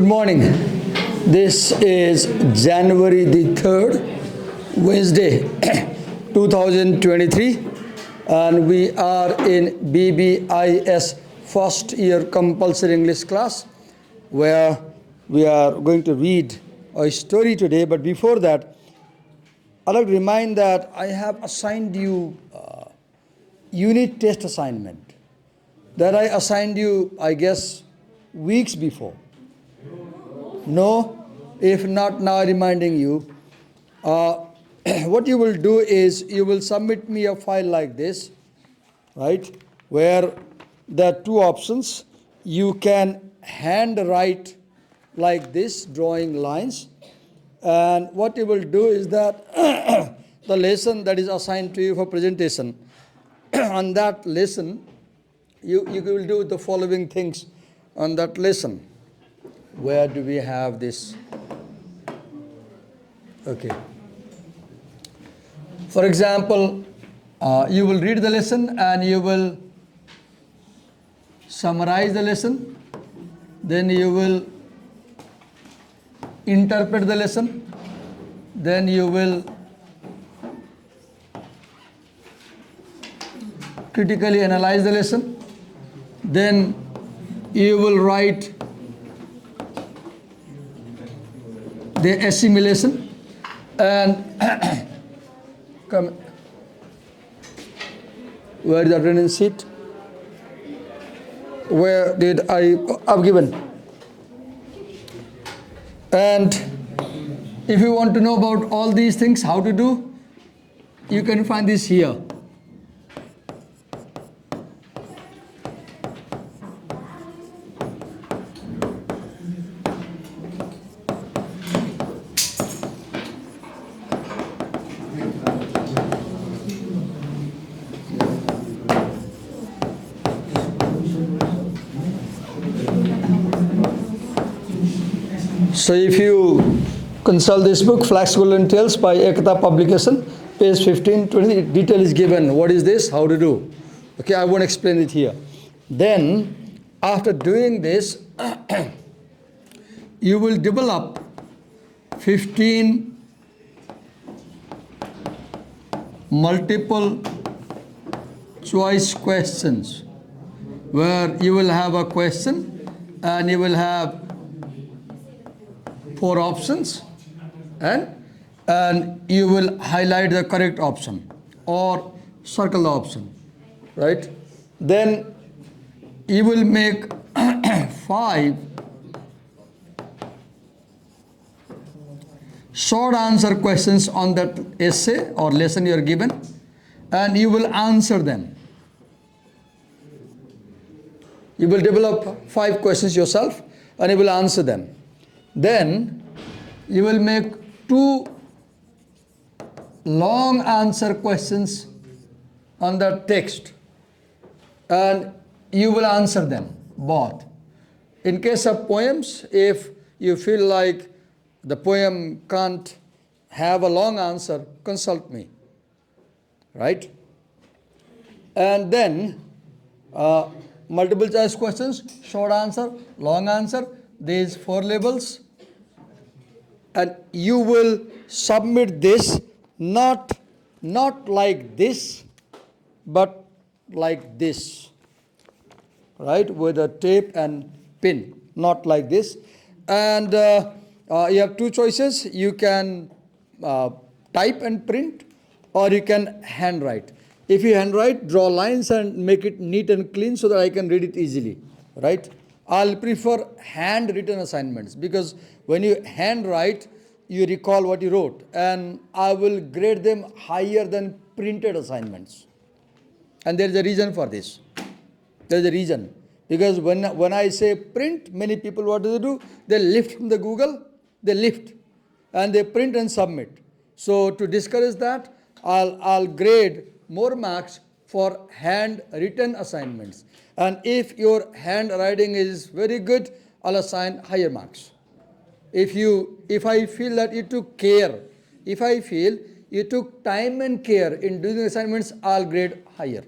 morning. This is January the 3rd, Wednesday, 2023, and we are in BBIS first year compulsory English class, where we are going to read a story today. But before that, I'd like to remind that I have assigned you unit test assignment that I assigned you, I guess, weeks before. No? If not, now reminding you. What you will do is you will submit me a file like this, right? Where there are two options. You can handwrite like this, drawing lines. And what you will do is that the lesson that is assigned to you for presentation, on that lesson, you will do the following things on that lesson. Where do we have this? Okay. For example, you will read the lesson and you will summarize the lesson. Then you will interpret the lesson. Then you will critically analyze the lesson. Then you will write the assimilation and come. Where is the attendance sheet? Where did I've given? And if you want to know about all these things, how to do, you can find this here. So if you consult this book, Flexible and Tales by Ekta Publication, page 15, 20, detail is given. What is this? How to do? Okay, I won't explain it here. Then, after doing this, you will develop 15 multiple choice questions, where you will have a question and you will have 4 options, and you will highlight the correct option or circle the option, right? Then you will make 5 short answer questions on that essay or lesson you are given, and you will answer them. You will develop 5 questions yourself and you will answer them. Then you will make 2 long answer questions on the text and you will answer them both. In case of poems, if you feel like the poem can't have a long answer, consult me, right? And then multiple choice questions, short answer, long answer, these 4 labels, and you will submit this not like this, but like this, right, with a tape and pin, not like this. And you have 2 choices. You can type and print, or you can handwrite. If you handwrite, draw lines and make it neat and clean so that I can read it easily, right? I'll prefer handwritten assignments, because when you handwrite, you recall what you wrote, and I will grade them higher than printed assignments. And there is a reason for this. There is a reason. Because when I say print, many people, what do they do? They lift from the Google, they lift, and they print and submit. So to discourage that, I'll grade more marks for handwritten assignments. And if your handwriting is very good, I'll assign higher marks. If I feel that you took care, if I feel you took time and care in doing assignments, I'll grade higher.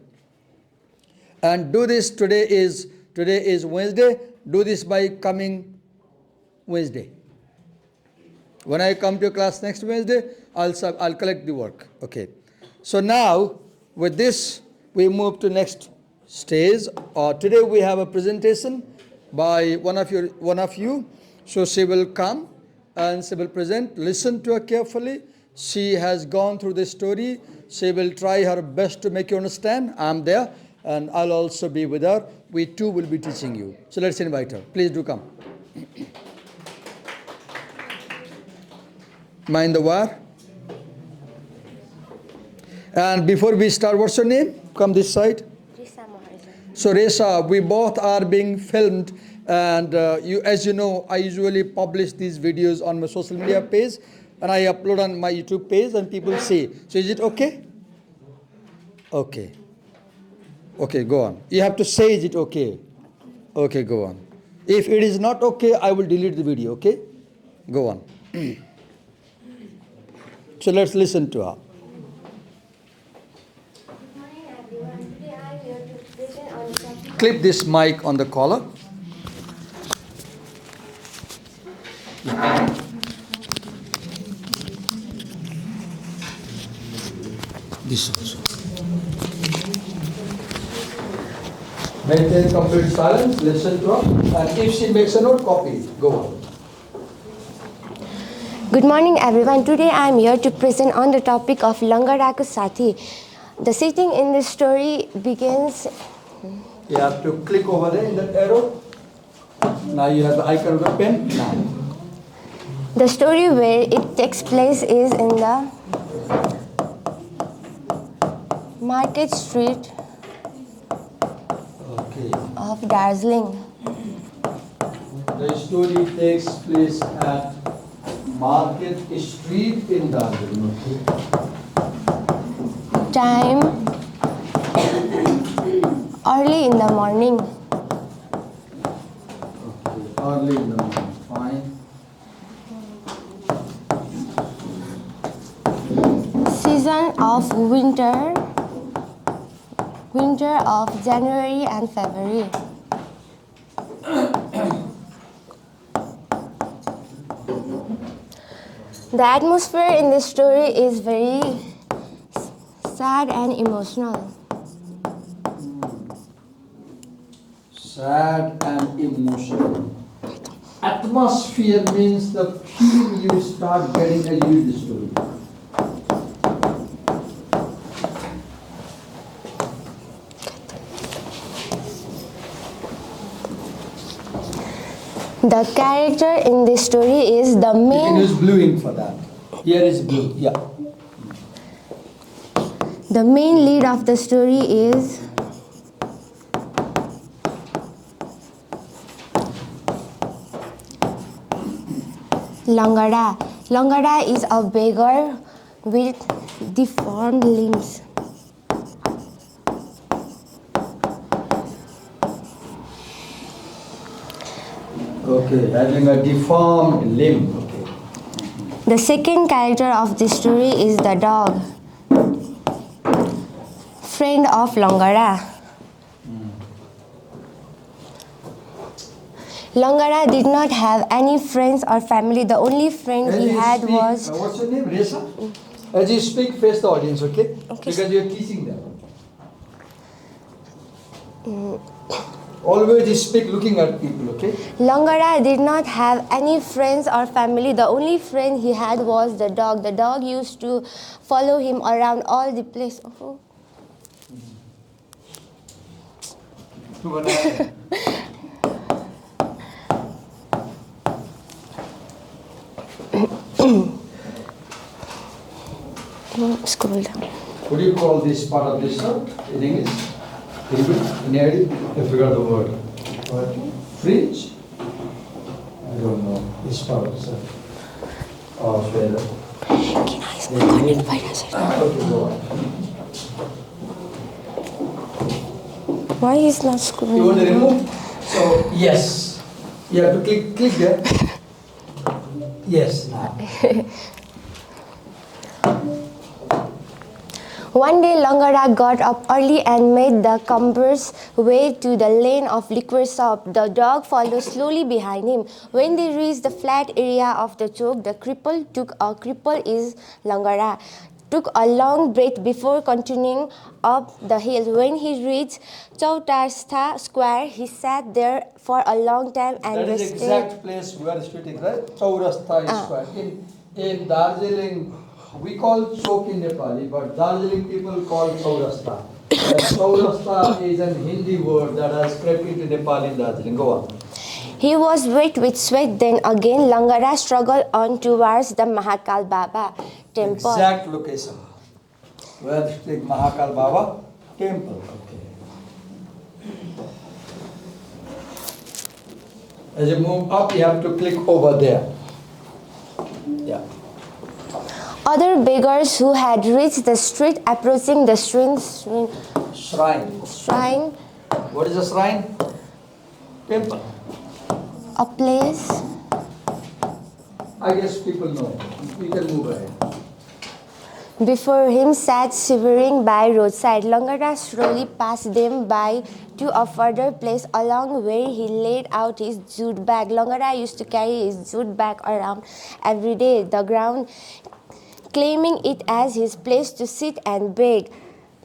And do this, today is Wednesday, do this by coming Wednesday. When I come to your class next Wednesday, I'll collect the work. Okay. So now, with this, we move to next stage. Today we have a presentation by one of you. So she will come and she will present. Listen to her carefully. She has gone through the story. She will try her best to make you understand. I'm there, and I'll also be with her. We too will be teaching you. So let's invite her. Please do come. Mind the wire. And before we start, what's your name? Come this side. So Resa, we both are being filmed, and as you know, I usually publish these videos on my social media page, and I upload on my YouTube page, and people see. So is it okay? Okay. Okay, go on. You have to say, is it okay? Okay, go on. If it is not okay, I will delete the video, okay? Go on. So let's listen to her. Clip this mic on the collar. This also. Maintain complete silence, listen to her, and if she makes a note, copy it. Go on. Good morning everyone. Today I am here to present on the topic of Langada ko Sathi. The setting in this story begins. You have to click over there in that arrow. Now you have the icon of the pen. Now. The story where it takes place is in the market street of Darjeeling. The story takes place at Market Street in Darjeeling. Time early in the morning. Early in the morning, fine. Season of winter of January and February. The atmosphere in this story is very sad and emotional. Sad and emotional. Atmosphere means the feeling you start getting as you read the story. The character in this story is the You can main. use blue ink for that. Here is blue, yeah. The main lead of the story is Langada. Langada is a beggar with deformed limbs. Okay, having a deformed limb. Okay. The second character of this story is the dog, friend of Langada. Langada did not have any friends or family. The only friend he had was... What's your name? Resa? As you speak, face the audience, okay? Okay. Because you're teaching them. Always you speak looking at people, okay? Langada did not have any friends or family. The only friend he had was the dog. The dog used to follow him around all the place. Oh. Scroll down. What do you call this part of this in English? Any idea? I forgot the word. What? Fridge? I don't know. This part of the Oh, sweater. Okay, go on. Why is not scrolling? You want to remove? So, yes. You have to click there. Yes, now. One day, Langada got up early and made the cumbrous way to the lane of liquor shop. The dog followed slowly behind him. When they reached the flat area of the chowk, the cripple is Langada took a long breath before continuing up the hill. When he reached Chautauqua Square, he sat there for a long time and that is rested. the exact place we are sitting, right? Chautauqua Square. In Darjeeling, we call chowk in Nepali, but Darjeeling people call Chaurasta. Chaurasta is an Hindi word that has crept into Nepal in Darjeeling. Go on. He was wet with sweat. Then again, Langada struggled on towards the Mahakal Baba temple. Exact location. Where to take Mahakal Baba temple. Okay. As you move up, you have to click over there. Yeah. Other beggars who had reached the street approaching the shrine. What is a shrine? Temple. A place. I guess people know. We can move ahead. Before him sat shivering by roadside. Langada slowly passed them by to a further place along where he laid out his jute bag. Langada used to carry his jute bag around every day, the ground claiming it as his place to sit and beg.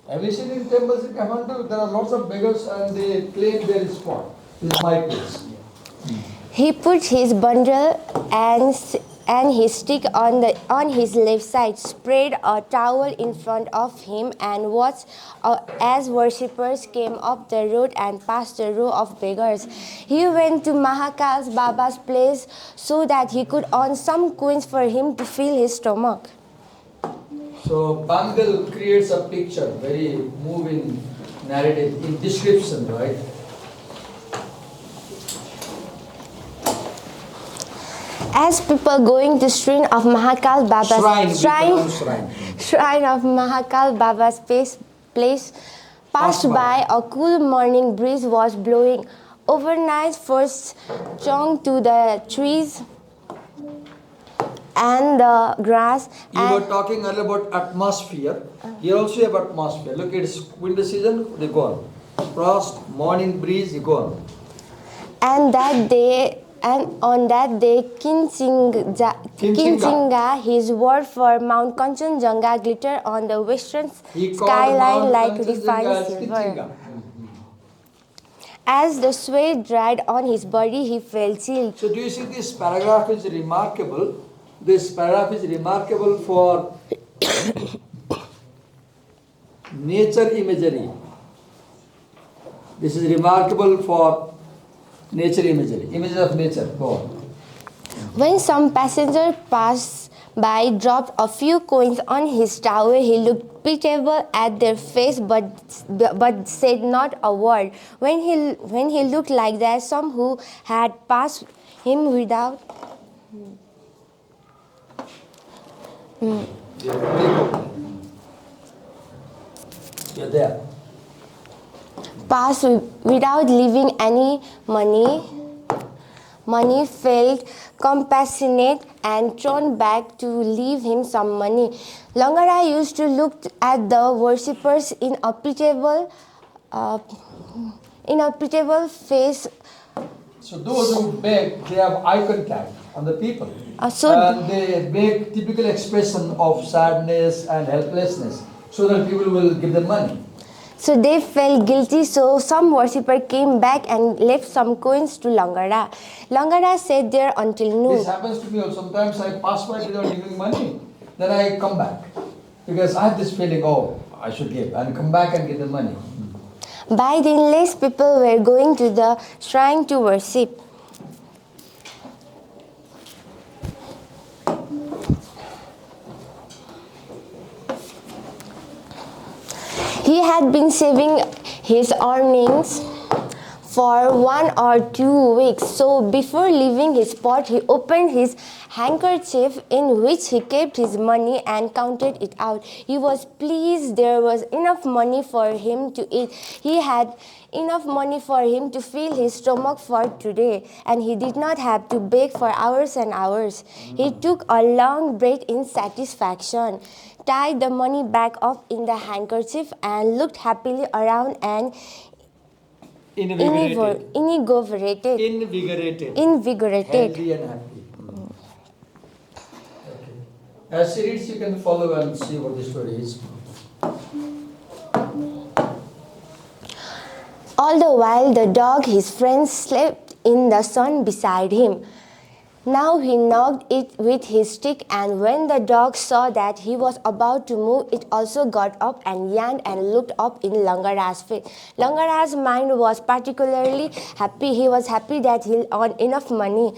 Have you seen in temples in Kathmandu? There are lots of beggars and they claim their spot. This is my place. He put his bundle and his stick on his left side, spread a towel in front of him, and watched as worshippers came up the road and passed a row of beggars. He went to Mahakal Baba's place so that he could earn some coins for him to fill his stomach. So Bangal creates a picture, very moving narrative in description, right? As people going to shrine of Mahakal Baba's shrine of Mahakal Baba's place passed by, a cool morning breeze was blowing. Overnight first clung to the trees and the grass. You were talking earlier about atmosphere. Here also you have atmosphere. Look, it's winter season, they go on. Frost, morning breeze, you go on. And on that day, Kinchinga, his word for Mount Kanchenjunga, glittered on the western skyline like refined silver. As the sweat dried on his body, he felt chilled. So do you see this paragraph is remarkable? This paragraph is remarkable for nature imagery. This is remarkable for nature imagery, images of nature. Go on. When some passenger passed by, dropped a few coins on his towel, he looked pitiable at their face, but said not a word. When he looked like that, some who had passed him without. You're there. Passed without leaving any money, felt compassionate and turned back to leave him some money. Langada used to look at the worshippers in a pitiable face. So those who beg, they have eye contact on the people. And they make typical expression of sadness and helplessness so that people will give them money. So they felt guilty, so some worshipper came back and left some coins to Langada. Langada sat there until noon. This happens to me also. Sometimes I pass by without giving money. Then I come back. Because I have this feeling, oh, I should give. And come back and give the money. By then, less people were going to the shrine to worship. He had been saving his earnings for 1 or 2 weeks. So before leaving his spot, he opened his handkerchief in which he kept his money and counted it out. He was pleased there was enough money for him to eat. He had enough money for him to fill his stomach for today, and he did not have to beg for hours and hours. He took a long breath in satisfaction, tied the money back up in the handkerchief, and looked happily around and invigorated. Healthy and happy. Okay. As she reads, you can follow and see what the story is. All the while, the dog, his friend, slept in the sun beside him. Now he knocked it with his stick, and when the dog saw that he was about to move, it also got up and yawned and looked up in Langada's face. Langada's mind was particularly happy. He was happy that he earned enough money.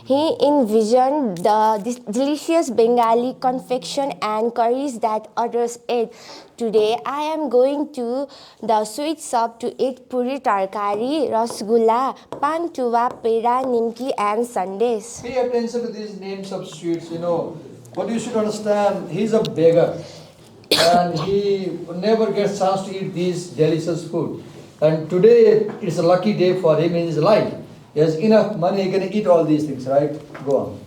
He envisioned the delicious Bengali confection and curries that others ate. Today, I am going to the sweet shop to eat puri tarkari, rasgulla, pan tuva, pera, nimki and sundaes. Pay attention to these names of sweets. You know, what you should understand, he's a beggar. And he never gets chance to eat these delicious food. And today, it's a lucky day for him in his life. He has enough money, he can eat all these things, right? Go on.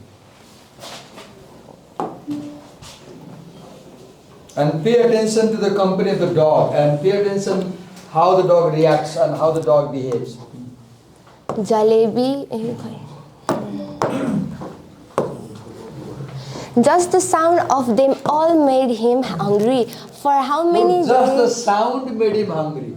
And pay attention to the company of the dog, and pay attention how the dog reacts and how the dog behaves. Jalebi. Just the sound of them all made him hungry. For how many Just the days? sound made him hungry.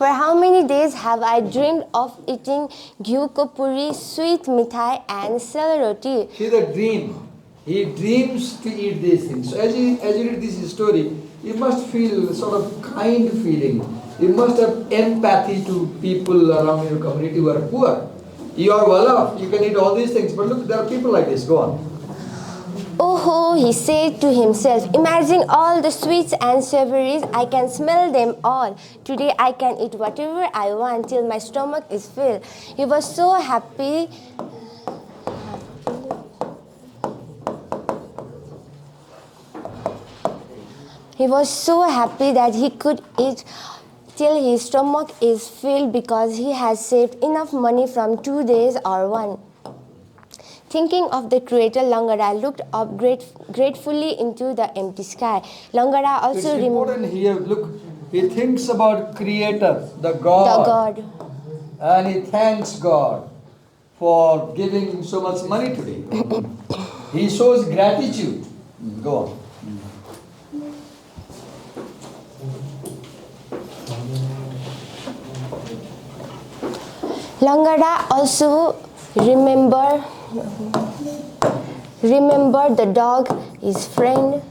For how many days have I dreamed of eating ghee ko puri, sweet mithai and sal roti? See the dream. He dreams to eat these things. So as you read this story, you must feel sort of kind feeling. You must have empathy to people around your community who are poor. You are well off. You can eat all these things. But look, there are people like this. Go on. Oh, he said to himself, imagine all the sweets and savories, I can smell them all. Today I can eat whatever I want till my stomach is filled. He was so happy. He was so happy that he could eat till his stomach is filled because he has saved enough money from 2 days or one. Thinking of the Creator, Langada looked up gratefully into the empty sky. Langada also It's important here. Look, he thinks about Creator, the God. And he thanks God for giving him so much money today. He shows gratitude. Go on. Langada also remembered the dog, his friend,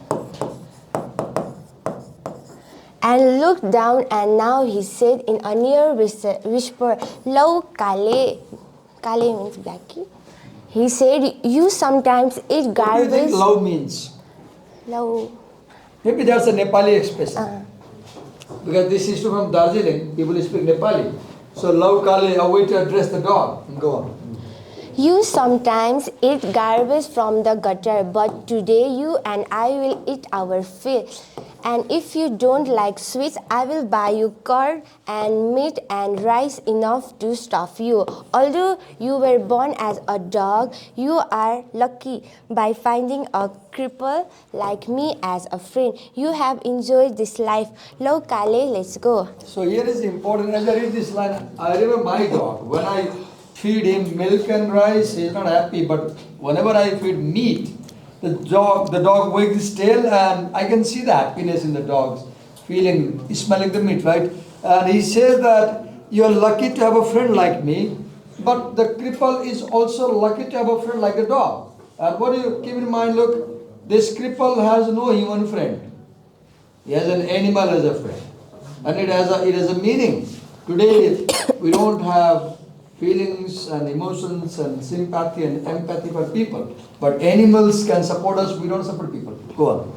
and looked down, and now he said in a near whisper, Lau kale. Kale means blackie. He said, you sometimes eat What do garbage. you think love means? Lau. Maybe that's a Nepali expression. Because this is from Darjeeling, people speak Nepali. So love kale, a way to address the dog. Go on. You sometimes eat garbage from the gutter, but today you and I will eat our fill. And if you don't like sweets, I will buy you curd and meat and rice enough to stuff you. Although you were born as a dog, you are lucky by finding a cripple like me as a friend. You have enjoyed this life. Lo kale, let's go. So here is important, as I read this line, I remember my dog. When I feed him milk and rice, he is not happy. But whenever I feed meat, the dog wags his tail, and I can see the happiness in the dog's feeling, smelling the meat, right? And he says that you are lucky to have a friend like me, but the cripple is also lucky to have a friend like the dog. And what do you keep in mind? Look, this cripple has no human friend. He has an animal as a friend, and it has a meaning. Today we don't have feelings and emotions and sympathy and empathy for people. But animals can support us, we don't support people. Go on.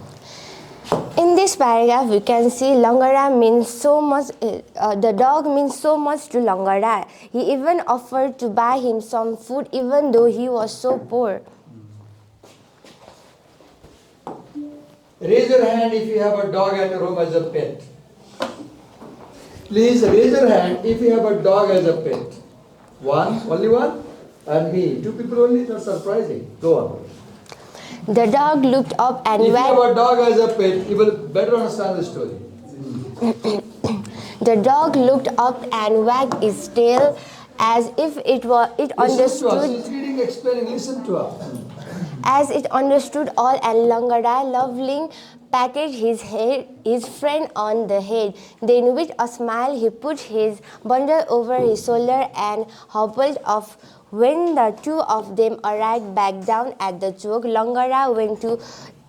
In this paragraph, we can see Langada means so much. The dog means so much to Langada. He even offered to buy him some food, even though he was so poor. Raise your hand if you have a dog at home as a pet. Please raise your hand if you have a dog as a pet. One, only one, and me. Two people only. That's surprising. Go on. The dog looked up and If you have wagged. a dog as a pet, you will better understand the story. The dog looked up and wagged its tail, as if it Listen to us. understood. She's reading, explaining. Listen to her. As it understood all, and Langada, loving, patted his friend on the head. Then, with a smile, he put his bundle over his shoulder and hobbled off. When the two of them arrived back down at the chowk, Langada went to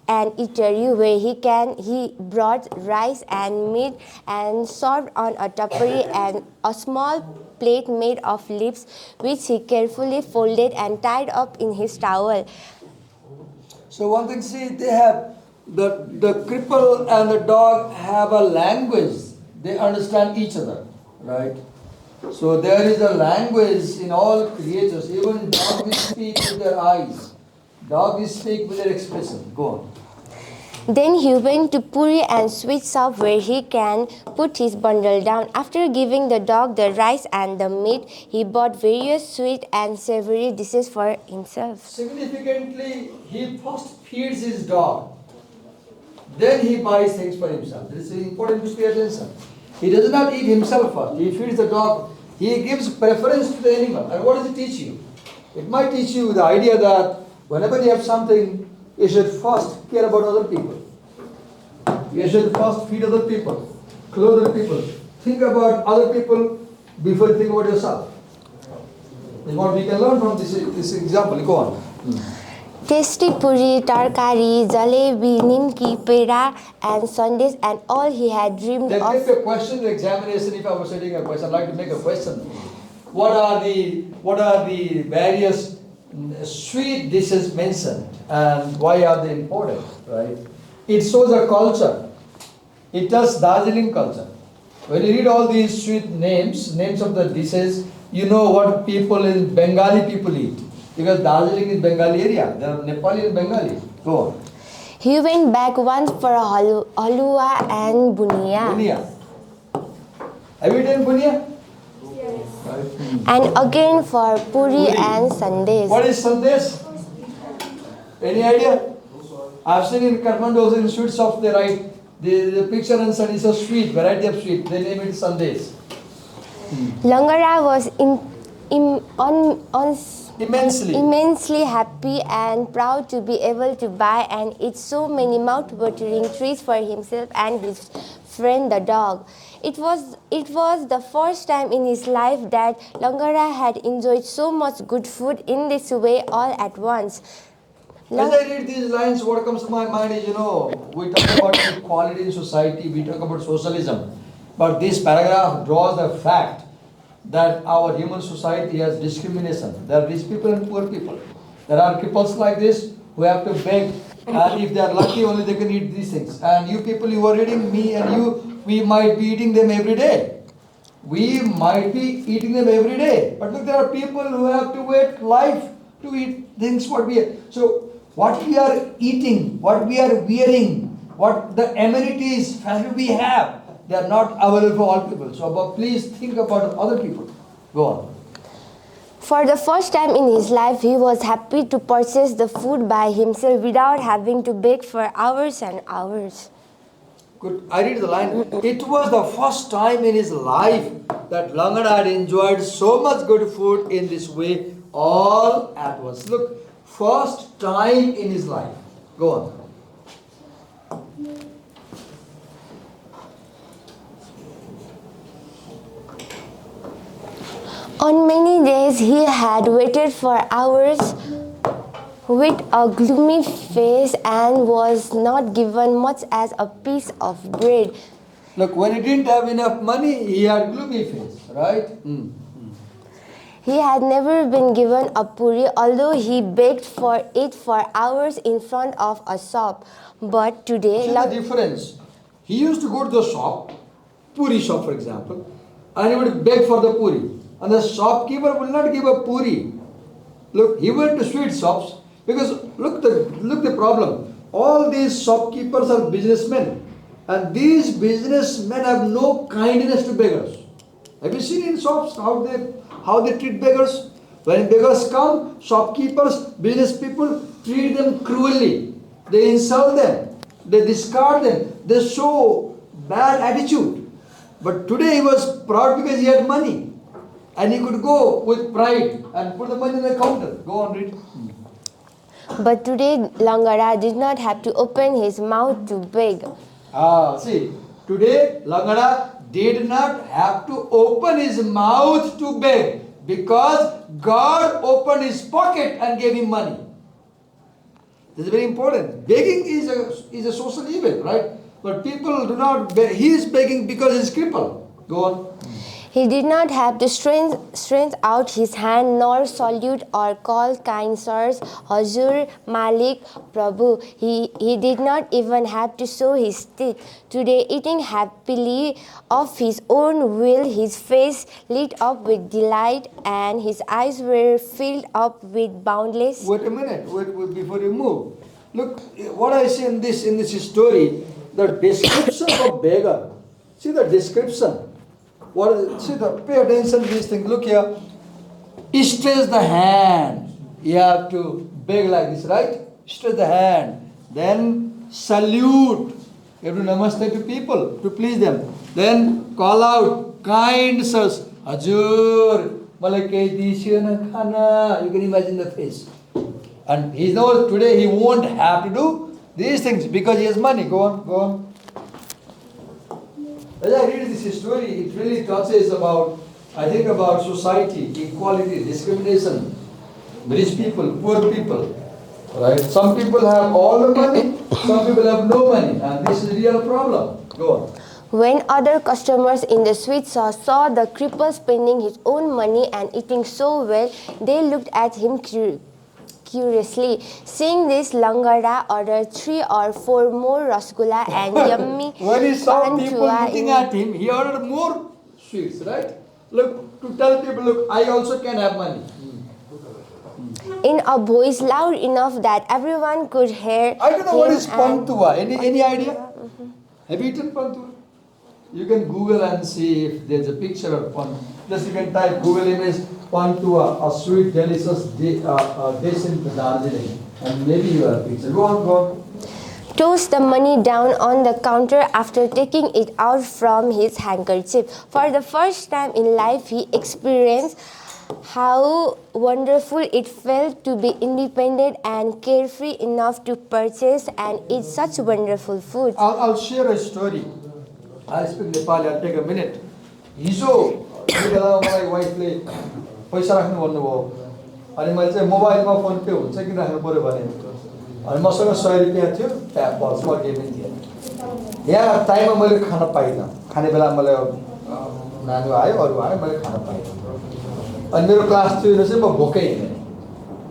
an eatery where he brought rice and meat and served on a tapari and a small plate made of leaves, which he carefully folded and tied up in his towel. So one thing, see, they have the cripple and the dog have a language. They understand each other, right? So there is a language in all creatures. Even dogs speak with their eyes. Dogs speak with their expression. Go on. Then he went to Puri and sweet shop where he can put his bundle down. After giving the dog the rice and the meat, he bought various sweet and savory dishes for himself. Significantly, he first feeds his dog. Then he buys things for himself. This is important to pay attention. He does not eat himself first. He feeds the dog. He gives preference to the animal. And what does it teach you? It might teach you the idea that whenever you have something, you should first care about other people. You should first feed other people, clothe other people. Think about other people before you think about yourself. Is what we can learn from this example. Go on. Tasty puri, tarkari, jalebi, nimki, peda, and sundaes, and all he had dreamed There of. can be a question in the examination. If I was setting a question, I'd like to make a question. What are the various sweet dishes mentioned, and why are they important? Right? It shows a culture. It does Darjeeling culture. When you read all these sweet names of the dishes, you know what people in Bengali people eat. Because Darjeeling is Bengali area. There are Nepali and Bengali. Go on. He went back once for a halua and bunia, Bunia. Have you eaten bunia? Yes. Right. and again for puri Puri. and sundaes. What is sandesh? Any idea? I've seen in Kathmandu also in sweet shops they write the picture and sun is a sweet, variety of sweet. They name it sandesh. Langada was immensely happy and proud to be able to buy and eat so many mouth-watering treats for himself and his friend the dog. It was the first time in his life that Langada had enjoyed so much good food in this way all at once. As I read these lines, what comes to my mind is, we talk about equality in society, we talk about socialism. But this paragraph draws the fact that our human society has discrimination. There are rich people and poor people. There are cripples like this who have to beg, and if they are lucky, only they can eat these things. And you people, you are reading, me and you, we might be eating them every day. We might be eating them every day. But look, there are people who have to wait life to eat things what we are. So, what we are eating, what we are wearing, what the amenities we have, they are not available for all people. So, but please think about other people. Go on. For the first time in his life, he was happy to purchase the food by himself without having to beg for hours and hours. Good. I read the line. It was the first time in his life that Langada had enjoyed so much good food in this way all at once. Look, first time in his life. Go on. On many days, he had waited for hours with a gloomy face and was not given much as a piece of bread. Look, when he didn't have enough money, he had gloomy face, right? He had never been given a puri, although he begged for it for hours in front of a shop. But today, See the difference. He used to go to the shop, puri shop for example, and he would beg for the puri. And the shopkeeper will not give a puri. Look, he went to sweet shops because look the problem. All these shopkeepers are businessmen, and these businessmen have no kindness to beggars. Have you seen in shops how they treat beggars? When beggars come, shopkeepers, business people treat them cruelly. They insult them. They discard them. They show bad attitude. But today he was proud because he had money. And he could go with pride and put the money in the counter. Go on, read. But today, Langada did not have to open his mouth to beg. See, today Langada did not have to open his mouth to beg because God opened his pocket and gave him money. This is very important. Begging is a social evil, right? But people do not beg. He is begging because he is crippled. Go on. He did not have to stretch out his hand nor salute or call kind sirs, Hazur, Malik, Prabhu. He did not even have to show his teeth. Today, eating happily of his own will, his face lit up with delight and his eyes were filled up with boundless. Wait a minute. Wait before you move. Look, what I see in this story, the description of beggar. See the description. Pay attention to these things. Look here. Stretch the hand. You have to beg like this, right? Stretch the hand. Then salute. You have to namaste to people to please them. Then call out kind sirs. Hajur, malai kehi disiyo na khana. You can imagine the face. And he knows today he won't have to do these things because he has money. Go on. As I read this story, it really touches about society, equality, discrimination, rich people, poor people, right? Some people have all the money, some people have no money, and this is a real problem. Go on. When other customers in the sweet shop saw the cripple spending his own money and eating so well, they looked at him curiously. Seeing this, Langada ordered 3 or 4 more rasgulla and yummy When he saw people pantua looking at him, he ordered more sweets, right? Look, to tell people, look, I also can have money. in a voice loud enough that everyone could hear. I don't know what is him pantua. Any idea? Have you eaten pantua? You can Google and see if there's a picture of pantua. Just you can type Google image pantua, a sweet, delicious dish in Darjeeling, and maybe you have a picture. Go on. Tossed the money down on the counter after taking it out from his handkerchief. For the first time in life, he experienced how wonderful it felt to be independent and carefree enough to purchase and eat such wonderful food. I'll share a story. I speak Nepali. I'll take a minute. Hizo my wife ले पैसा राख्नु भन्नुभयो अनि मैले चाहिँ मोबाइलमा phone पे हुन्छ कि राख्नु पर्यो भने अनि मसँग 100 रुपैयाँ थियो त्यहाँ पर्समा केही पनि थिएन यहाँ टाइममा मैले खान पाइनँ खाने बेला मलाई नानी आयो अरू आयो मैले खान पाइनँ अनि मेरो क्लास थियो चाहिँ म भोकै हिँडेँ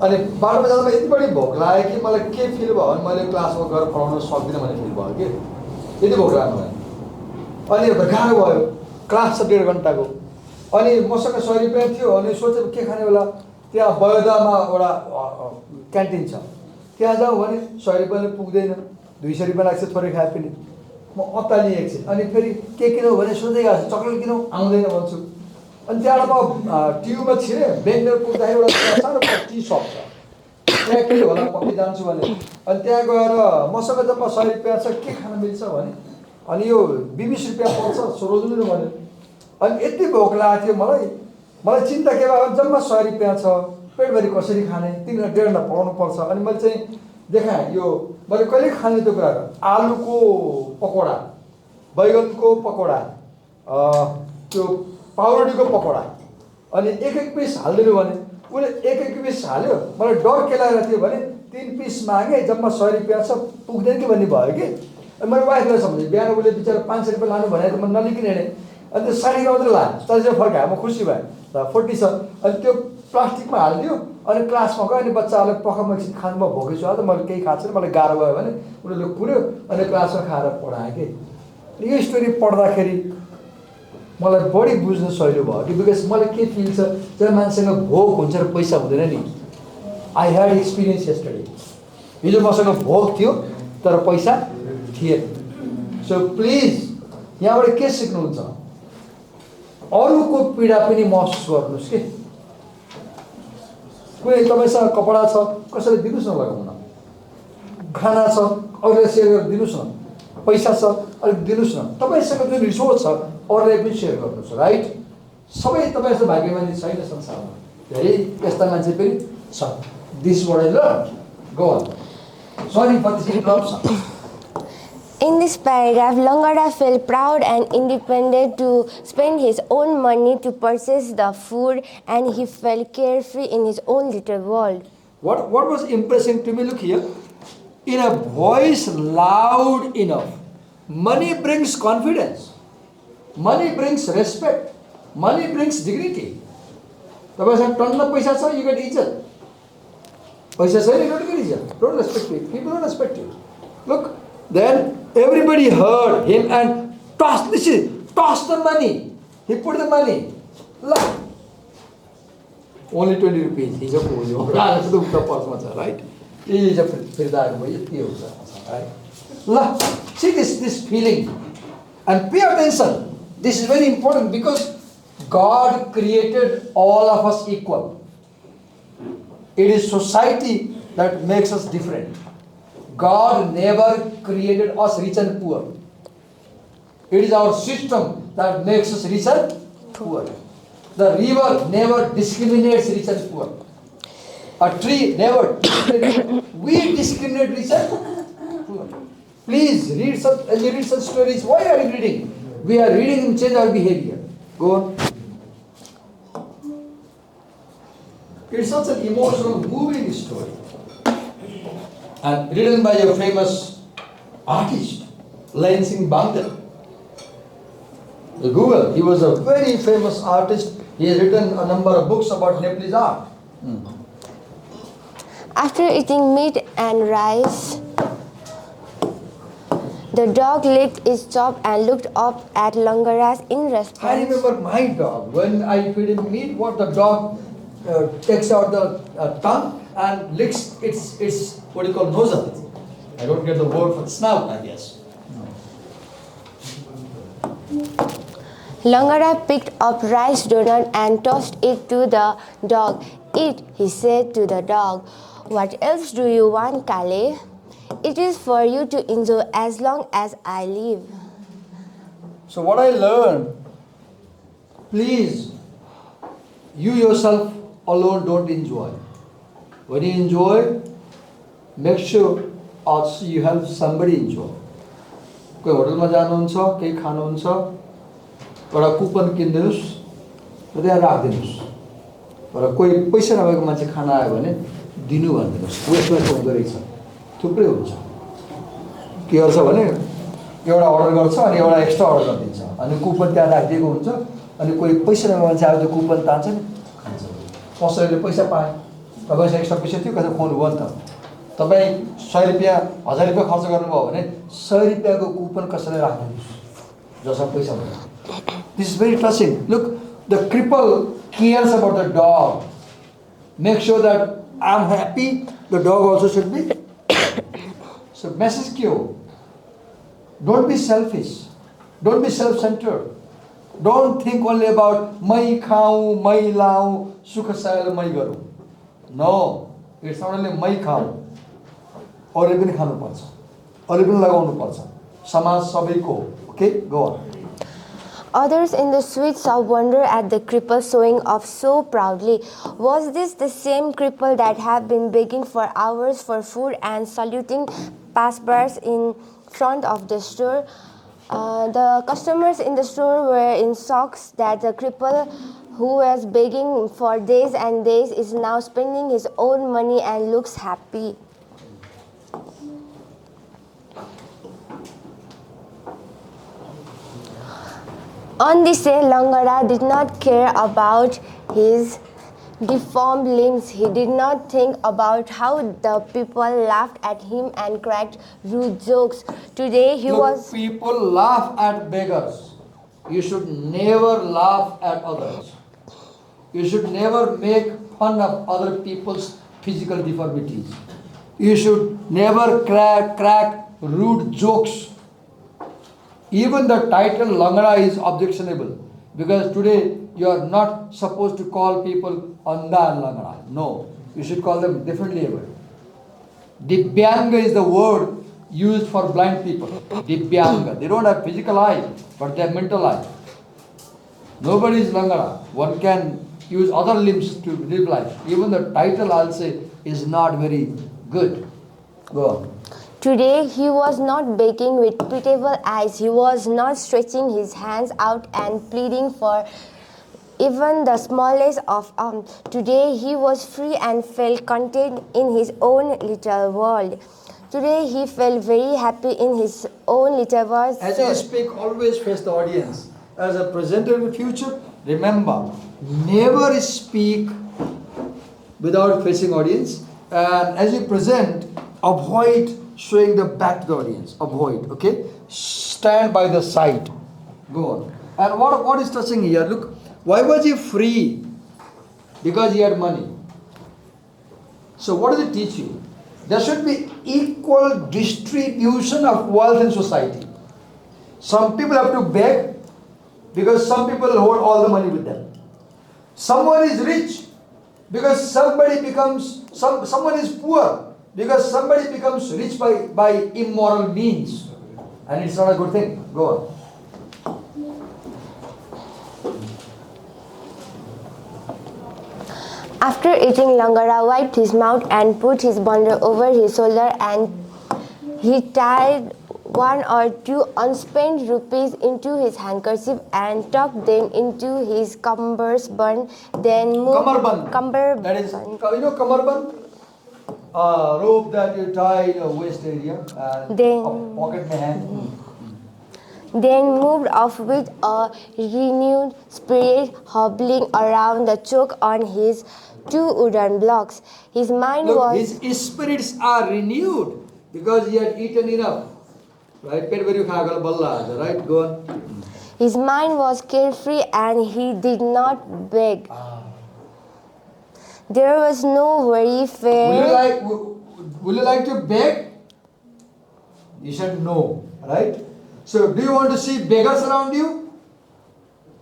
अनि बाटोमा जाँदा यति बढी भोक लाग्यो कि मलाई के फिल भयो भने मैले क्लासमा गएर पढाउन सक्दिनँ भन्ने फिल भयो कि यति भोक लाग्यो मलाई अनि गाह्रो भयो क्लास छ 1.5 घन्टाको अनि मसँग 100 रुपैयाँ थियो अनि सोचेँ के खाने बेला त्यहाँ बयोदामा एउटा क्यान्टिन छ त्यहाँ जाउँ भने 100 रुपैयाँले पुग्दैन 200 रुपैयाँ लाग्छ थोरै खाए पनि म अत्तालिएँ एकछिन अनि फेरि के किनौँ भने सोच्दै गएको चक्लेट किनौँ आउँदैन भन्छु अनि त्यहाँबाट म ट्युबमा छिरेँ बेङ्गलोर पुग्दाखेरि एउटा सानो टी सप छ त्यहाँ के होला पक्कै जान्छु भने अनि त्यहाँ गएर मसँग जब 100 रुपैयाँ छ के खान मिल्छ भने अनि यो 20 रुपैयाँ पर्छ सोध्नु न भने अनि यति भोक लागेको थियो मलाई चिन्ता के भयो जम्मा 100 रुपैयाँ छ पेटभरि कसरी खाने 3 घन्टा 1.5 घन्टा पकाउनु पर्छ अनि मैले चाहिँ देखाएँ यो मैले कहिले खाने त्यो कुरा आलुको पकोडा बैगनको पकोडा त्यो पाउरोटीको पकोडा अनि एक पिस हाल्दिनु भने उसले एक पिस हाल्यो मलाई डर के लागेको थियो भने 3 पिस मागे जम्मा 100 रुपैयाँ छ पुग्दैन कि भन्ने भयो कि अनि मैले वाइफलाई सम्झेँ बिहान उसले बिचारा 500 रुपैयाँ लानु भने त म नलिकन हिँडेँ अनि त्यो 60 मात्रै लायो 40 फर्कायो म खुसी भएँ र 40 छ अनि त्यो प्लास्टिकमा हालिदियो अनि क्लासमा गयो अनि बच्चाहरूले पकामा एकछिन खानु म भोकै छु त मैले केही खाएको छैन मलाई गाह्रो भयो भने उनीहरूले कुर्यो अनि क्लासमा खाएर पढाएँ कि यो स्टोरी पढ्दाखेरि मलाई बढी बुझ्न सजिलो भयो कि बिकज मलाई के फिल छ जब मान्छेसँग भोक हुन्छ र पैसा हुँदैन नि आई ह्याड एक्सपिरियन्स यस्टरडे हिजो मसँग भोक थियो तर पैसा थिएन सो प्लिज यहाँबाट के सिक्नुहुन्छ अरूको पीडा पनि महसुस गर्नुहोस् कि कुनै तपाईँसँग कपडा छ कसैले दिनुहोस् न लगाउन खाना छ अरूलाई सेयर गरेर दिनुहोस् न पैसा छ अलिक दिनुहोस् न तपाईँसँग जुन रिसोर्स छ अरूलाई पनि सेयर गर्नुहोस् राइट सबै तपाईँ जस्तो भाग्यमानी छैन संसारमा धेरै यस्ता मान्छे पनि छ दिस वाट आई लर्न गो अन सरी for this interruption In this paragraph, Langada felt proud and independent to spend his own money to purchase the food, and he felt carefree in his own little world. What was impressive to me, look here, in a voice loud enough, money brings confidence, money brings respect, money brings dignity. तपाईँसँग टन्न पैसा छ, you get इज्जत. पैसा छैन, you don't get इज्जत. Don't respect people. People don't respect you. Look, then everybody heard him and tossed the money. He put the money. Look. Only 20 rupees. He's a fool. Right? He's a right? Look. See this feeling. And pay attention. This is very important because God created all of us equal. It is society that makes us different. God never created us rich and poor. It is our system that makes us rich and poor. The river never discriminates rich and poor. A tree never discriminates. We discriminate rich and poor. Please read such stories. Why are you reading? We are reading to change our behavior. Go on. It's such an emotional, moving story. And written by a famous artist, Lion Singh Bangdal. Google, he was a very famous artist. He has written a number of books about Nepalese art. After eating meat and rice, the dog licked its chop and looked up at Langada's in response. I remember my dog. When I feed him meat, what the dog takes out the tongue and licks its what you call nozzle. I don't get the word for snout, I guess. Langada picked up rice donut and tossed it to the dog. Eat, he said to the dog. What else do you want, Kale? It is for you to enjoy as long as I live. So what I learned, please, you yourself alone don't enjoy. When you enjoy, make sure also you help somebody enjoy. कोही होटलमा जानुहुन्छ केही खानुहुन्छ एउटा coupon किनिदिनुहोस् र त्यहाँ राखिदिनुहोस् र कोही पैसा नभएको मान्छे खाना आयो भने दिनु भनिदिनुहोस् वेस्टमा फोन गरेको छ थुप्रै हुन्छ के गर्छ भने एउटा अर्डर गर्छ अनि एउटा एक्स्ट्रा अर्डर गरिदिन्छ अनि कुपन त्यहाँ राखिदिएको हुन्छ अनि कोही पैसा नभएको मान्छे आयो त्यो कुपन तान्छ नि खान्छ कसैले पैसा पाए तपाईँसँग एक्स्ट्रा पैसा थियो कसैले खुवाउनु भयो नि त तपाईँ 100 रुपियाँ 1000 रुपियाँ खर्च गर्नुभयो भने 100 रुपियाँको कुपन कसैले राख्दिनुहोस् जसमा पैसा हुन्छ This is very touching. Look, the cripple cares about the dog. Make sure that I'm happy, the dog also should be. So message kyo? Don't be selfish. Don't be self-centered. Don't think only about mai khau, mai lau, sukha sayal mai garu. No, it's not only mai khau. अरू पनि खानु पर्छ अरू पनि लगाउनु पर्छ समाज सबैको okay go on Others in the sweet shop wondered at the cripple showing off so proudly. Was this the same cripple that had been begging for hours for food and saluting passers in front of the store? The customers in the store were in shock that the cripple who was begging for days and days is now spending his own money and looks happy. On this day, Langada did not care about his deformed limbs. He did not think about how the people laughed at him and cracked rude jokes. Today he Look, was... people laugh at beggars. You should never laugh at others. You should never make fun of other people's physical deformities. You should never crack rude jokes. Even the title Langada is objectionable, because today you are not supposed to call people Anda and Langada. No, you should call them differently ever. Divyanga is the word used for blind people. Divyanga. They don't have physical eye, but they have mental eye. Nobody is Langada. One can use other limbs to live life. Even the title, I'll say, is not very good. Go on. Today he was not begging with pitiable eyes. He was not stretching his hands out and pleading for even the smallest of alms. Today he was free and felt content in his own little world. Today he felt very happy in his own little world. As you speak, always face the audience. As a presenter in the future, remember, never speak without facing audience. And as you present, avoid showing the back to the audience. Avoid, okay? Stand by the side. Go on. And what is touching here? Look, why was he free? Because he had money. So what does it teach you? There should be equal distribution of wealth in society. Some people have to beg because some people hold all the money with them. Someone is rich because someone is poor because somebody becomes rich by immoral means. And it's not a good thing. Go on. After eating, Langada wiped his mouth and put his bundle over his shoulder, and he tied 1 or 2 unspent rupees into his handkerchief and tucked them into his cummerbund. Then moved... Cummerbund. That is, you know cummerbund? Rope that you tie in your waist area and then, pocket mein hai. Then moved off with a renewed spirit, hobbling around the choke on his 2 wooden blocks. His mind was... His spirits are renewed because he had eaten enough. Right? Right? Go on. His mind was carefree and he did not beg. There was no worry, fear. Would you like to beg? You said no, right? So do you want to see beggars around you?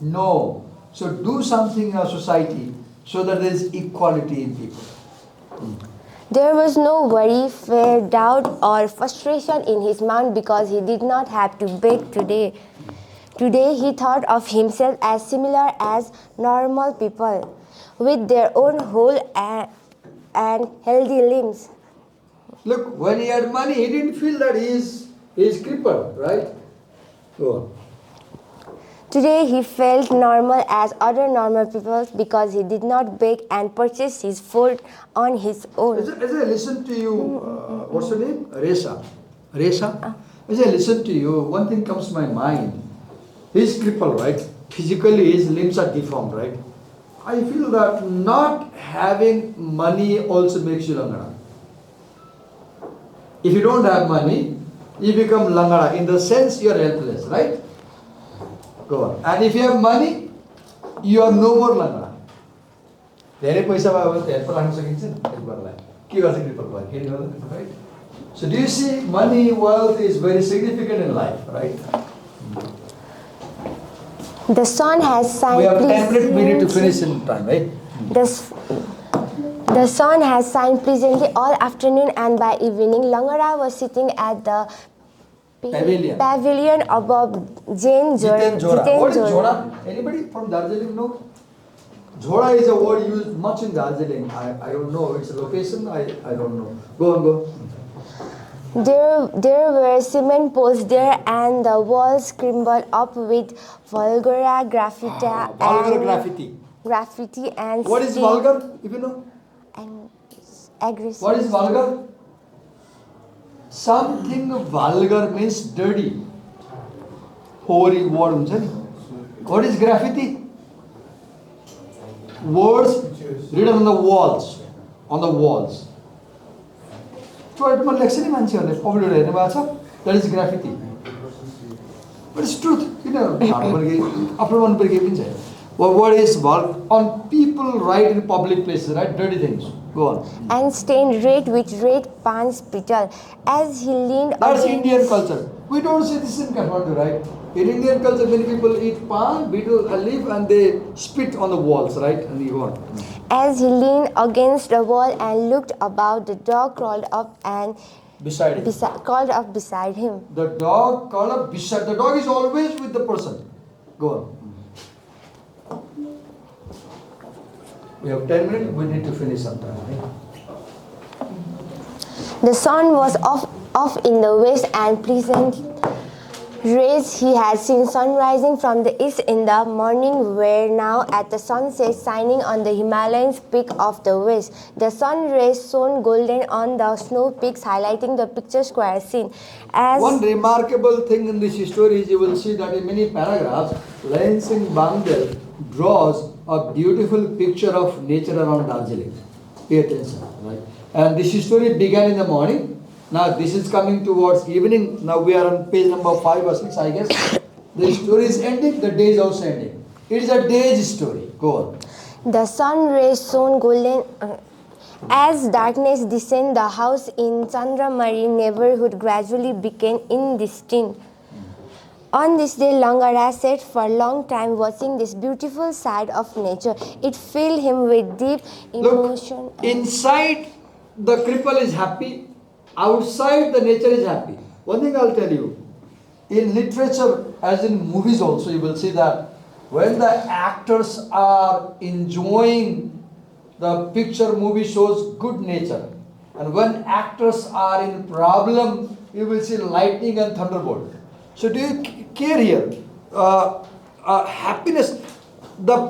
No. So do something in our society so that there is equality in people. There was no worry, fear, doubt or frustration in his mind because he did not have to beg today. Today he thought of himself as similar as normal people with their own whole and healthy limbs. Look, when he had money, he didn't feel that he is crippled, right? Go on. Today he felt normal as other normal people because he did not beg and purchase his food on his own. As I listen to you, what's your name? Resa. As I listen to you, one thing comes to my mind. He's crippled, right? Physically his limbs are deformed, right? I feel that not having money also makes you Langada. If you don't have money, you become Langada. In the sense you are helpless, right? Go on. And if you have money, you are no more Langada. Right? So do you see, money, wealth is very significant in life, right? The sun has shined. We have 10 minutes, we need to finish in time, right? The sun has shined pleasantly all afternoon, and by evening, Langada was sitting at the pavilion above Jiten Jora. What is Jora? Anybody from Darjeeling know? Jora is a word used much in Darjeeling. I don't know. It's a location. I don't know. Go on. There were cement posts there, and the walls scribbled up with vulgar graffiti and what is vulgar, if you know? And aggressive. What is vulgar? Something vulgar means dirty. Hoary word. What is graffiti? Words written on the walls. On the walls. That is graffiti. But it's truth. Well, what is on people write in public places, right? Dirty things. Go on. And stained red with red pan spittle. As he leaned That's against... Indian culture. We don't say this in Kathmandu, right? In Indian culture, many people eat pan, beetle, a leaf, and they spit on the walls, right? And you go on. As he leaned against the wall and looked about, the dog crawled up and Beside him. crawled up beside him. The dog crawled up beside. The dog is always with the person. Go on. We have 10 minutes. We need to finish sometime. Right? The sun was off in the west, and pleasant rays he had seen sun rising from the east in the morning were now at the sunset shining on the Himalayan peak of the west. The sun rays shone golden on the snow peaks, highlighting the picturesque scene. As one remarkable thing in this story is you will see that in many paragraphs, Lion Singh Bangdel draws a beautiful picture of nature around Darjeeling. Pay attention, right? And this story began in the morning. Now this is coming towards evening. Now we are on page number 5 or 6, I guess. The story is ending, the day is also ending. It is a day's story. Go on. the sun rays shone golden. As darkness descended, the house in Chandramari neighborhood gradually became indistinct. On this day, Langada sat for a long time watching this beautiful side of nature. It filled him with deep emotion. Look, inside the cripple is happy, outside the nature is happy. One thing I'll tell you, in literature as in movies also, you will see that when the actors are enjoying the picture, movie shows good nature. And when actors are in problem, you will see lightning and thunderbolt. So do you care here? Happiness, the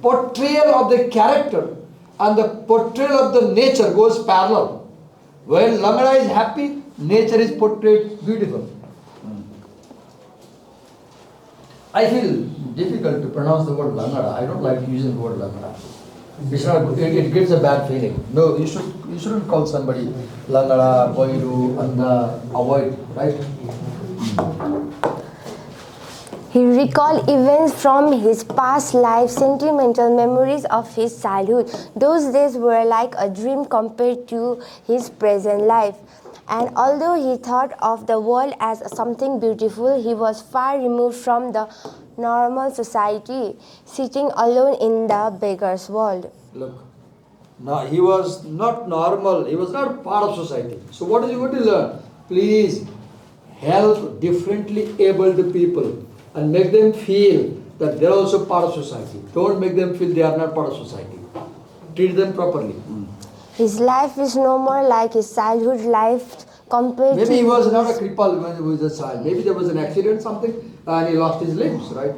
portrayal of the character and the portrayal of the nature goes parallel. When Langada is happy, nature is portrayed beautiful. I feel difficult to pronounce the word Langada. I don't like using the word Langada. It's not good. It gives a bad feeling. No, you shouldn't call somebody Langada, Boiru, Anda, avoid, right? He recalled events from his past life, sentimental memories of his childhood. Those days were like a dream compared to his present life. And although he thought of the world as something beautiful, he was far removed from the normal society, sitting alone in the beggar's world. Look, now he was not normal, he was not part of society. So what is he going to learn? Please help differently abled people and make them feel that they are also part of society. Don't make them feel they are not part of society. Treat them properly. His life is no more like his childhood life compared Maybe to... he was not a cripple when he was a child. Maybe there was an accident, something, and he lost his limbs, right?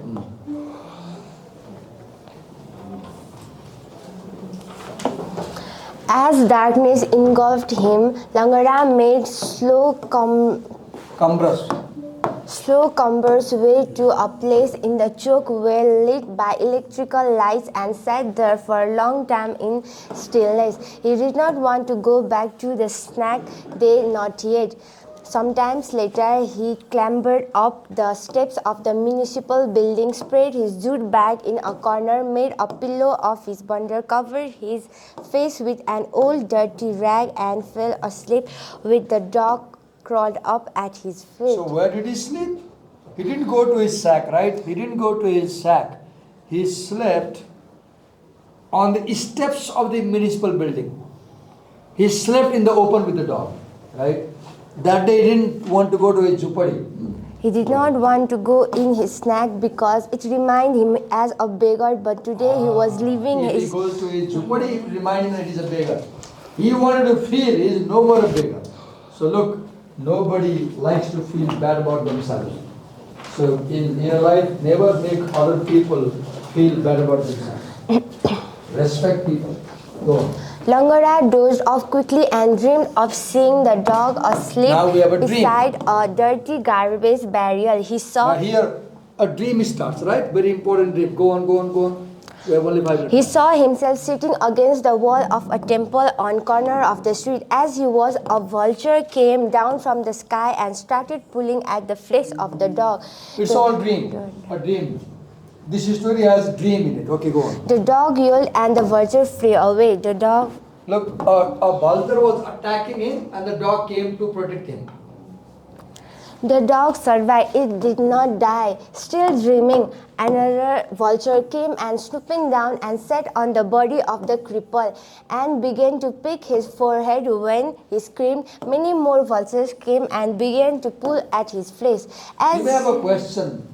As darkness engulfed him, Langada made slow cumbrous way to a place in the chowk well lit by electrical lights and sat there for a long time in stillness. He did not want to go back to the snack day, not yet. Sometimes later, he clambered up the steps of the municipal building, spread his jute bag in a corner, made a pillow of his bundle, covered his face with an old dirty rag, and fell asleep with the dog crawled up at his feet. So where did he sleep? He didn't go to his sack, right? He didn't go to his sack. He slept on the steps of the municipal building. He slept in the open with the dog, right? That day he didn't want to go to his jupadi. He did not want to go in his snack because it reminded him as a beggar, but today he was leaving If his... he goes to his jupadi, it reminds him that he's a beggar. He wanted to feel he is no more a beggar. So look, nobody likes to feel bad about themselves. So in your life, never make other people feel bad about themselves. Respect people. Go on. Langada dozed off quickly and dreamed of seeing the dog asleep Now we have a dream. beside a dirty garbage barrel. He saw... Now here, a dream starts, right? Very important dream. Go on, go on, go on. We have only 5 minutes. He saw himself sitting against the wall of a temple on corner of the street. As he was, a vulture came down from the sky and started pulling at the flesh of the dog. It's all dream. A dream. This story has dream in it. Okay, go on. The dog yelled and the vulture flew away. The dog... Look, a vulture was attacking him and the dog came to protect him. The dog survived. It did not die. Still dreaming, another vulture came and swooping down and sat on the body of the cripple and began to pick his forehead. When he screamed, many more vultures came and began to pull at his flesh. You may have a question.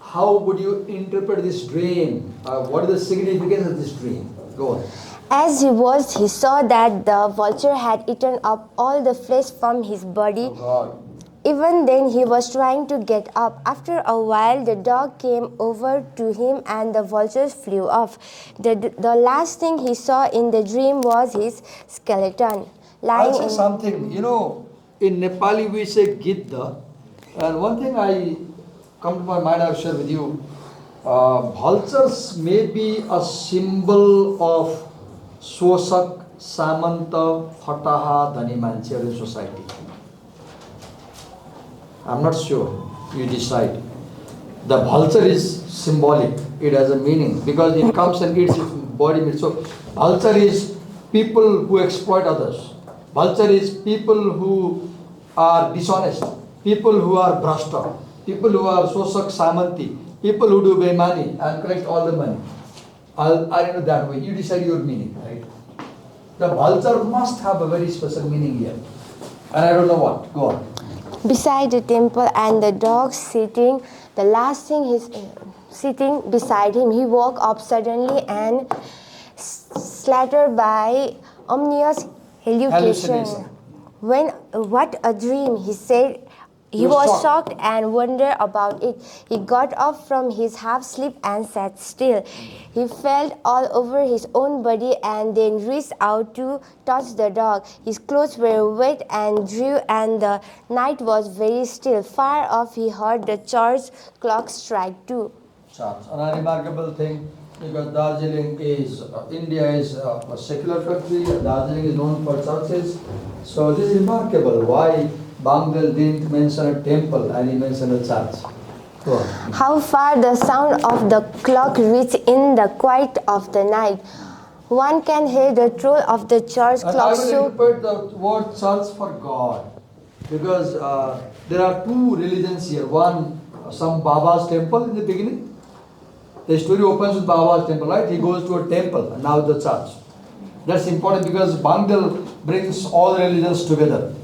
How would you interpret this dream? What is the significance of this dream? Go on. As he was, he saw that the vulture had eaten up all the flesh from his body. Oh God. Even then, he was trying to get up. After a while, the dog came over to him and the vultures flew off. The last thing he saw in the dream was his skeleton lying I'll say something. You know, in Nepali we say Gidda. And one thing I come to my mind, I'll share with you. Vultures may be a symbol of Shosak, Samanta, Fataha, Dhani Mancher in society. I'm not sure. You decide. The vulture is symbolic. It has a meaning because it comes and eats its body meat. So, vulture is people who exploit others. Vulture is people who are dishonest. People who are brashta. People who are Shosak, Samanti. People who do Beimani and collect all the money. I'll know that way. You decide your meaning, right? The vulture must have a very special meaning here. And I don't know what. Go on. beside the temple and the dog sitting. The last thing he's sitting beside him, he woke up suddenly and slattered by ominous hallucination. What a dream, he said. He was shocked and wondered about it. He got up from his half-sleep and sat still. He felt all over his own body and then reached out to touch the dog. His clothes were wet and drew, and the night was very still. Far off, he heard the church clock strike 2. Church. A remarkable thing, because Darjeeling is, India is a secular country, Darjeeling is known for churches. So this is remarkable. Why Bangal didn't mention a temple and he mentioned a church? How far the sound of the clock reached in the quiet of the night. One can hear the troll of the church and clock. I will interpret the word church for God, because there are two religions here. One, some Baba's temple in the beginning. The story opens with Baba's temple, right? He goes to a temple and now the church. That's important because Bangal brings all religions together.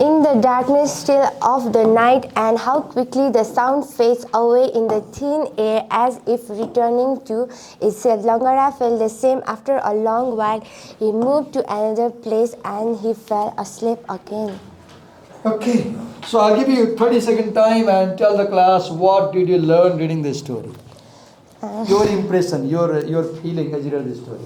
In the darkness still of the night, and how quickly the sound fades away in the thin air as if returning to itself. Langada felt the same. After a long while, he moved to another place and he fell asleep again. Okay, so I'll give you 30-second time and tell the class what did you learn reading this story. Your impression, your feeling as you read this story.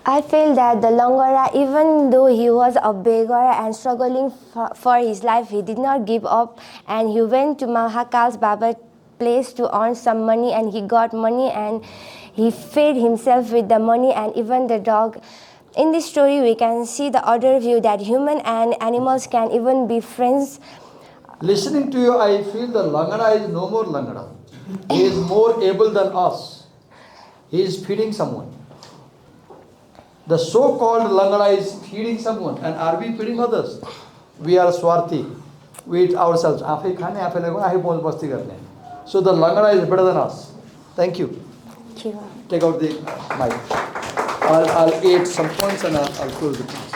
I feel that the Langada, even though he was a beggar and struggling for his life, he did not give up, and he went to Mahakal's Baba place to earn some money, and he got money and he fed himself with the money and even the dog. In this story, we can see the other view that human and animals can even be friends. Listening to you, I feel the Langada is no more Langada. He is more able than us. He is feeding someone. The so-called Langada is feeding someone. And are we feeding others? We are Swarthi. We eat ourselves. So the Langada is better than us. Thank you. Take out the mic. I'll add some points and I'll close the class.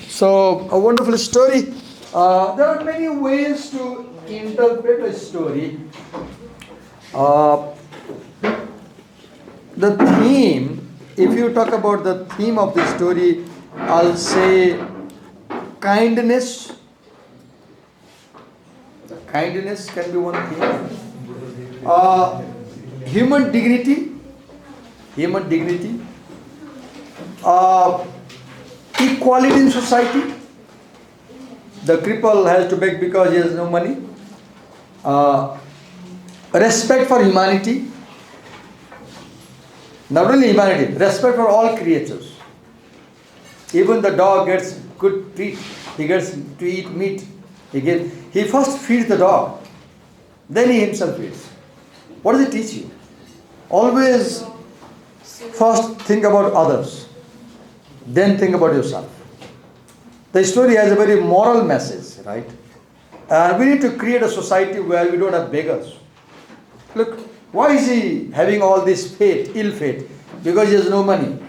So, a wonderful story. There are many ways to interpret a story. The theme, if you talk about the theme of the story, I'll say kindness. Kindness can be one theme. Human dignity. Human dignity. Equality in society. The cripple has to beg because he has no money. Respect for humanity. Not only humanity, respect for all creatures. Even the dog gets good treat. He gets to eat meat. He first feeds the dog. Then he himself eats. What does it teach you? Always first think about others. Then think about yourself. The story has a very moral message, right? And we need to create a society where we don't have beggars. Look, why is he having all this fate, ill fate? Because he has no money.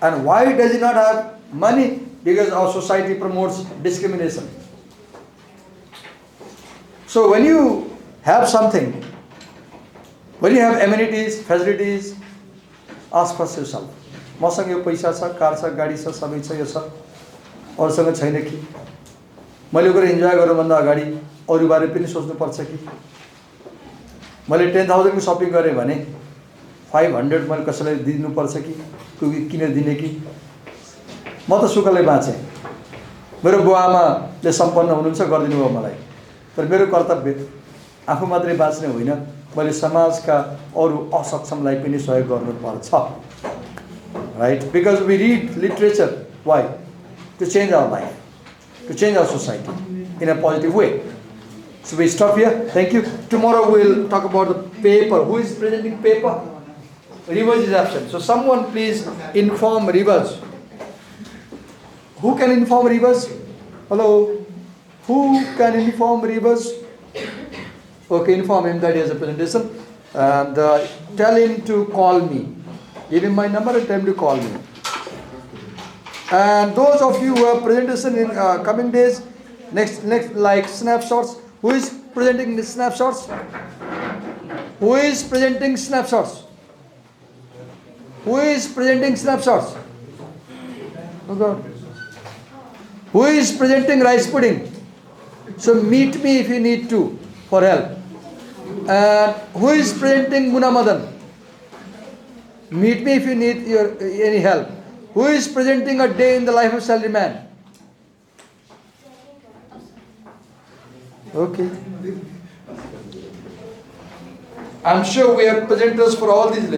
And why does he not have money? Because our society promotes discrimination. So when you have something, when you have amenities, facilities, ask first yourself. मसँग यो पैसा छ, car छ, गाडी छ, सबै छ, यो छ, अरूसँग छैन कि? मैले गएर इन्जोय गर्नुभन्दा अगाडि अरूबारे पनि सोच्नुपर्छ कि? मैले 10,000 को सपिङ गरेँ भने 500 मैले कसैलाई दिनुपर्छ कि? किन दिने कि? म त सुखले बाँचेँ। मेरो बुवाआमाले सम्पन्न हुनुहुन्छ, गरिदिनु भयो मलाई। तर मेरो कर्तव्य आफू मात्रै बाँच्ने होइन, मैले समाजका अरू असक्षमलाई पनि सहयोग गर्नुपर्छ। Right? Because we read literature. Why? To change our life, to change our society in a positive way. So we stop here. Thank you. Tomorrow we'll talk about the paper. Who is presenting paper? Rivers is absent. So someone please inform Rivers. Who can inform Rivers? Hello? Who can inform Rivers? Okay, inform him that he has a presentation. And tell him to call me. Give him my number and tell him to call me. And those of you who have presentation in coming days, next like snapshots. Who is presenting the snapshots? Who is presenting snapshots? Who is presenting snapshots? Oh God. Who is presenting rice pudding? So meet me if you need to for help. And who is presenting Munamadan? Meet me if you need any help. Who is presenting a day in the life of salaryman? Okay. I'm sure we have presenters for all these.